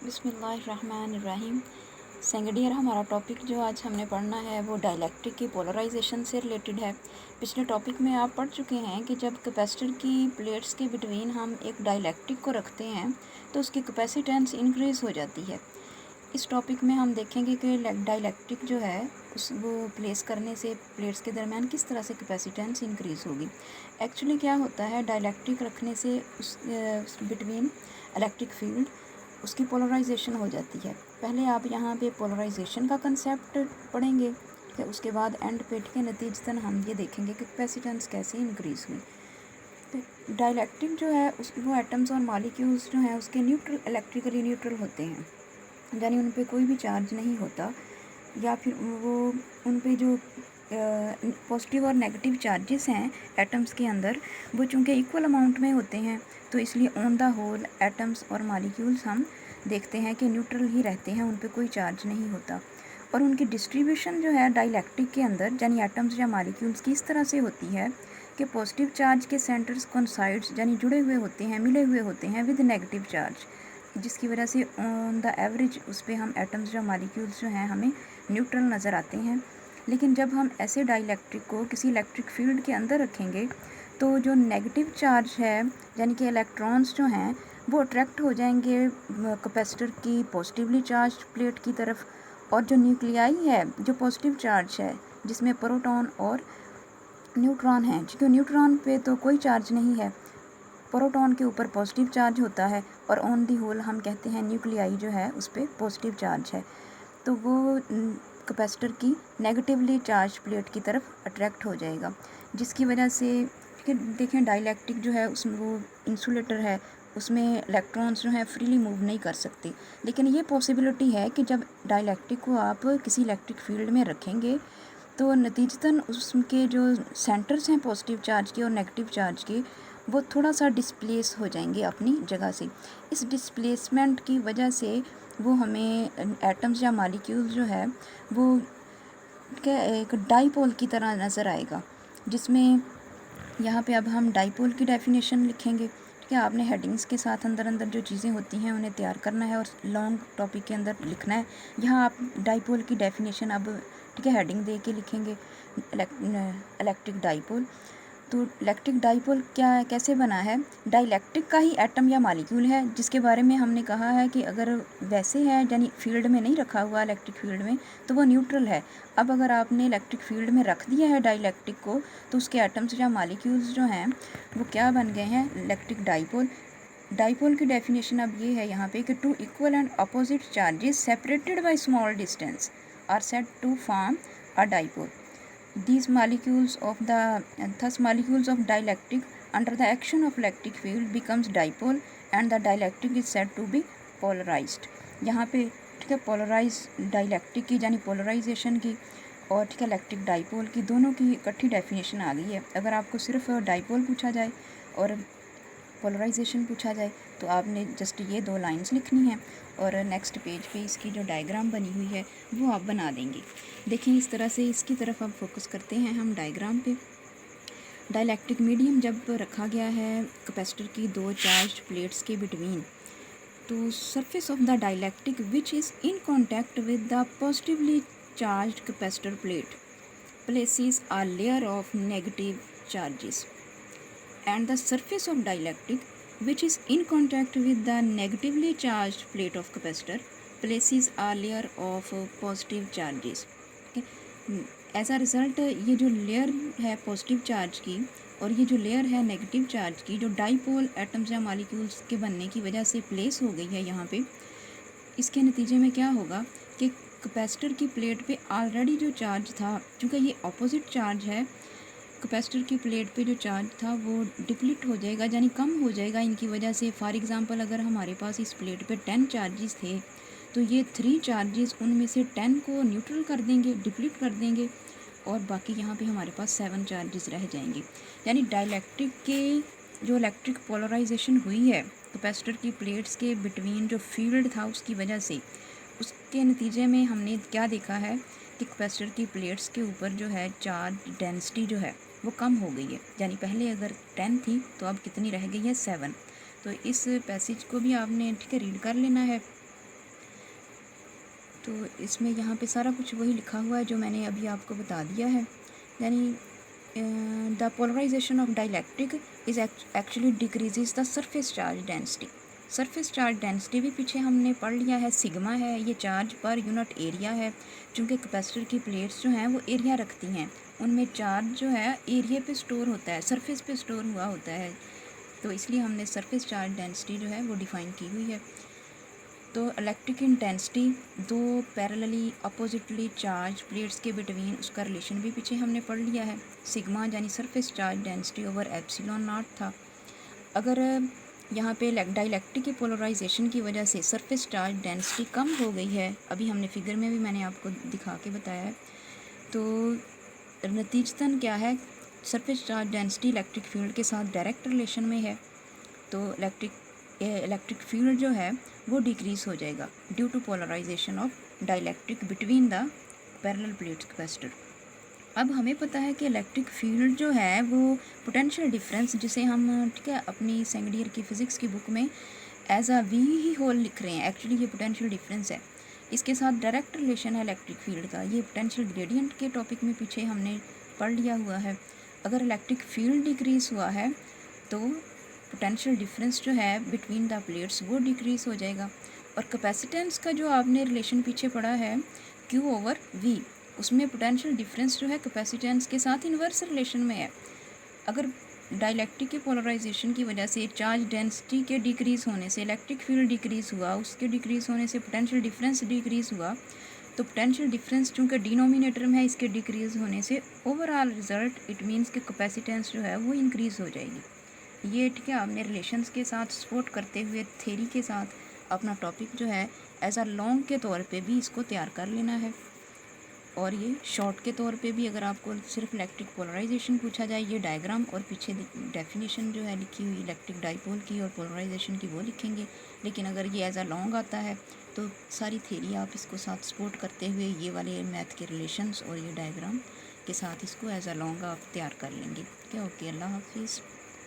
बिस्मिल्लाहिर्रहमानिर्रहीम। Second year हमारा topic जो आज हमने पढ़ना है वो डाइलेक्ट्रिक की पोलराइजेशन से रिलेटेड है। पिछले टॉपिक में आप पढ़ चुके हैं कि जब कैपेसिटर की प्लेट्स के बिटवीन हम एक डाइलेक्ट्रिक को रखते हैं तो उसकी कैपेसिटेंस इंक्रीज़ हो जाती है। इस टॉपिक में हम देखेंगे कि डाइलेक्ट्रिक जो है वो प्लेस करने से प्लेट्स के दरमियान किस तरह से कैपेसिटेंस इंक्रीज़ होगी। एक्चुअली क्या होता है, डाइलेक्ट्रिक रखने से उस बिटवीन इलेक्ट्रिक फील्ड उसकी पोलराइजेशन हो जाती है। पहले आप यहाँ पे पोलराइजेशन का कंसेप्ट पढ़ेंगे, फिर उसके बाद एंड पे के नतीजतन हम ये देखेंगे कि कैपेसिटेंस कैसे इंक्रीज़ हुई। तो डाइलेक्ट्रिक जो है वो एटम्स और मॉलिक्यूल्स जो हैं उसके न्यूट्रल इलेक्ट्रिकली न्यूट्रल होते हैं, यानी उन पे कोई भी चार्ज नहीं होता, या फिर वो उन पे जो पॉजिटिव और नेगेटिव चार्जेस हैं एटम्स के अंदर वो चूँकि इक्वल अमाउंट में होते हैं, तो इसलिए ऑन द होल एटम्स और मॉलिक्यूल्स हम देखते हैं कि न्यूट्रल ही रहते हैं, उन पे कोई चार्ज नहीं होता। और उनकी डिस्ट्रीब्यूशन जो है डाइलेक्ट्रिक के अंदर यानी एटम्स या मॉलिक्यूल्स की इस तरह से होती है कि पॉजिटिव चार्ज के सेंटर्स कोइंसाइड्स यानी जुड़े हुए होते हैं, मिले हुए होते हैं विद नेगेटिव चार्ज, जिसकी वजह से ऑन द एवरेज उस पर हम एटम्स या मॉलिक्यूल्स जो हैं हमें न्यूट्रल नज़र आते हैं। लेकिन जब हम ऐसे डाइलेक्ट्रिक को किसी इलेक्ट्रिक फील्ड के अंदर रखेंगे तो जो नेगेटिव चार्ज है यानी कि इलेक्ट्रॉन्स जो हैं वो अट्रैक्ट हो जाएंगे कैपेसिटर की पॉजिटिवली चार्ज प्लेट की तरफ, और जो न्यूक्लियाई है जो पॉजिटिव चार्ज है जिसमें प्रोटॉन और न्यूट्रॉन हैं, क्योंकि न्यूट्रॉन पे तो कोई चार्ज नहीं है, प्रोटॉन के ऊपर पॉजिटिव चार्ज होता है, और ऑन दी होल हम कहते हैं न्यूक्लियाई जो है उस पर पॉजिटिव चार्ज है, तो वो कैपेसिटर की नेगेटिवली चार्ज प्लेट की तरफ अट्रैक्ट हो जाएगा, जिसकी वजह से कि देखें डाइलेक्ट्रिक जो है उसमें वो इंसुलेटर है, उसमें इलेक्ट्रॉन्स जो हैं फ्रीली मूव नहीं कर सकते। लेकिन ये पॉसिबिलिटी है कि जब डाइलेक्ट्रिक को आप किसी इलेक्ट्रिक फील्ड में रखेंगे तो नतीजतन उसके जो सेंटर्स हैं पॉजिटिव चार्ज के और नेगेटिव चार्ज के वो थोड़ा सा डिस्प्लेस हो जाएंगे अपनी जगह से। इस डिस्प्लेसमेंट की वजह से वो हमें एटम्स या मॉलिक्यूल्स जो है वो क्या एक डाईपोल की तरह नज़र आएगा, जिसमें यहाँ पे अब हम डाईपोल की डेफिनेशन लिखेंगे। ठीक है, आपने हेडिंग्स के साथ अंदर अंदर जो चीज़ें होती हैं उन्हें तैयार करना है और लॉन्ग टॉपिक के अंदर लिखना है। यहाँ आप डाईपोल की डेफिनेशन अब ठीक है हेडिंग दे के लिखेंगे, इलेक्ट्रिक डाईपोल। तो इलेक्ट्रिक डाईपोल क्या कैसे बना है, डाइलेक्ट्रिक का ही एटम या मॉलिक्यूल है जिसके बारे में हमने कहा है कि अगर वैसे है यानी फील्ड में नहीं रखा हुआ इलेक्ट्रिक फील्ड में तो वो न्यूट्रल है। अब अगर आपने इलेक्ट्रिक फील्ड में रख दिया है डाइलेक्ट्रिक को तो उसके एटम्स या मॉलिक्यूल्स जो हैं वो क्या बन गए हैं, इलेक्ट्रिक डाईपोल। डाईपोल की डेफिनेशन अब ये है यहाँ पे कि two equal and opposite charges separated by small distance are said to form a dipole. These molecules of dielectric under the action of electric field becomes dipole and the dielectric is said to be polarized। यहाँ पे ठीक है polarise dielectric की यानी polarisation की और ठीक है इलेक्ट्रिक डाइपोल की दोनों की इकट्ठी डेफिनेशन आ गई है। अगर आपको सिर्फ डाइपोल पूछा जाए और पोलराइजेशन पूछा जाए तो आपने जस्ट ये दो लाइंस लिखनी है और नेक्स्ट पेज पे इसकी जो डायग्राम बनी हुई है वो आप बना देंगे। देखिए इस तरह से इसकी तरफ अब फोकस करते हैं हम डायग्राम पे। डाइलेक्ट्रिक मीडियम जब रखा गया है कैपेसिटर की दो चार्ज प्लेट्स के बिटवीन, तो surface of the dielectric which is in contact with the positively charge capacitor plate places a layer of negative charges, and the surface of dielectric which is in contact with the negatively charged plate of capacitor places a layer of positive charges। As a result ये जो layer है positive charge की और ये जो layer है negative charge की जो डाईपोल एटम्स या मॉलिक्यूल्स के बनने की वजह से प्लेस हो गई है यहाँ पे, इसके नतीजे में क्या होगा कि कैपेसिटर की प्लेट पे ऑलरेडी जो चार्ज था, चूँकि ये अपोजिट चार्ज है, कैपेसिटर की प्लेट पे जो चार्ज था वो डिप्लीट हो जाएगा यानी कम हो जाएगा इनकी वजह से। फॉर एग्ज़ाम्पल अगर हमारे पास इस प्लेट पे 10 चार्जेस थे तो ये 3 चार्जेस उनमें से 10 को न्यूट्रल कर देंगे, डिप्लीट कर देंगे, और बाकी यहाँ पे हमारे पास 7 चार्जेस रह जाएंगे। यानी डाइलेक्ट्रिक के जो इलेक्ट्रिक पोलराइजेशन हुई है कैपेसिटर की प्लेट्स के बिटवीन जो फील्ड था उसकी वजह से, उसके नतीजे में हमने क्या देखा है कि कैपेसिटर की प्लेट्स के ऊपर जो है चार्ज डेंसिटी जो है वो कम हो गई है, यानी पहले अगर 10 थी तो अब कितनी रह गई है 7। तो इस पैसेज को भी आपने ठीक है रीड कर लेना है तो इसमें यहाँ पे सारा कुछ वही लिखा हुआ है जो मैंने अभी आपको बता दिया है। यानी the polarisation of dielectric is actually decreases the surface charge density. Surface charge density भी पीछे हमने पढ़ लिया है, सिग्मा है, ये चार्ज पर यूनिट एरिया है। चूँकि कैपेसिटर की प्लेट्स जो हैं वो एरिया रखती हैं, उनमें चार्ज जो है एरिया पे स्टोर होता है, सरफेस पे स्टोर हुआ होता है, तो इसलिए हमने सरफेस चार्ज डेंसिटी जो है वो डिफ़ाइन की हुई है। तो इलेक्ट्रिक इंटेंसिटी दो पैरेलली अपोजिटली चार्ज प्लेट्स के बिटवीन, उसका रिलेशन भी पीछे हमने पढ़ लिया है। सिग्मा यानी surface charge density over epsilon not था। अगर यहाँ पे डाइलेक्ट्रिक की पोलराइजेशन की वजह से सरफेस चार्ज डेंसिटी कम हो गई है, अभी हमने फिगर में भी मैंने आपको दिखा के बताया है, तो नतीजतन क्या है, surface charge density electric field के साथ डायरेक्ट रिलेशन में है, तो इलेक्ट्रिक फील्ड जो है वो डिक्रीज़ हो जाएगा due to polarisation of dielectric between the parallel plates capacitor. अब हमें पता है कि इलेक्ट्रिक फील्ड जो है वो पोटेंशियल डिफरेंस, जिसे हम ठीक है अपनी सेकेंड ईयर की फ़िज़िक्स की बुक में एज अ वी ही होल लिख रहे हैं, एक्चुअली ये पोटेंशियल डिफरेंस है, इसके साथ डायरेक्ट रिलेशन है इलेक्ट्रिक फील्ड का। ये पोटेंशियल ग्रेडियंट के टॉपिक में पीछे हमने पढ़ लिया हुआ है। अगर इलेक्ट्रिक फील्ड डिक्रीज़ हुआ है तो पोटेंशियल डिफरेंस जो है बिटवीन द प्लेट्स वो डिक्रीज़ हो जाएगा। और कैपेसिटेंस का जो आपने रिलेशन पीछे पढ़ा है Q ओवर V, उसमें पोटेंशियल डिफरेंस जो है कैपेसिटेंस के साथ इन्वर्स रिलेशन में है। अगर डाइलेक्ट्रिक के पोलराइजेशन की वजह से चार्ज डेंसिटी के डिक्रीज़ होने से इलेक्ट्रिक फील्ड डिक्रीज़ हुआ, उसके डिक्रीज़ होने से पोटेंशियल डिफरेंस डिक्रीज़ हुआ, तो पोटेंशियल डिफरेंस चूँकि डिनोमिनेटर में है, इसके डिक्रीज़ होने से ओवरऑल रिजल्ट इट मीन्स कि कैपेसिटेंस जो है वो इंक्रीज़ हो जाएगी। ये ठीक है आपने रिलेशंस के साथ सपोर्ट करते हुए थ्योरी के साथ अपना टॉपिक जो है एज अ लॉन्ग के तौर पे भी इसको तैयार कर लेना है, और ये शॉर्ट के तौर पे भी अगर आपको सिर्फ इलेक्ट्रिक पोलराइजेशन पूछा जाए, ये डायग्राम और पीछे डेफिनेशन जो है लिखी हुई इलेक्ट्रिक डाइपोल की और पोलराइजेशन की वो लिखेंगे। लेकिन अगर ये एज अ लॉन्ग आता है तो सारी थ्योरी आप इसको साथ सपोर्ट करते हुए ये वाले मैथ के रिलेशंस और ये डायग्राम के साथ इसको एज अ लॉन्ग आप तैयार कर लेंगे। क्या ओके, अल्लाह हाफिज़।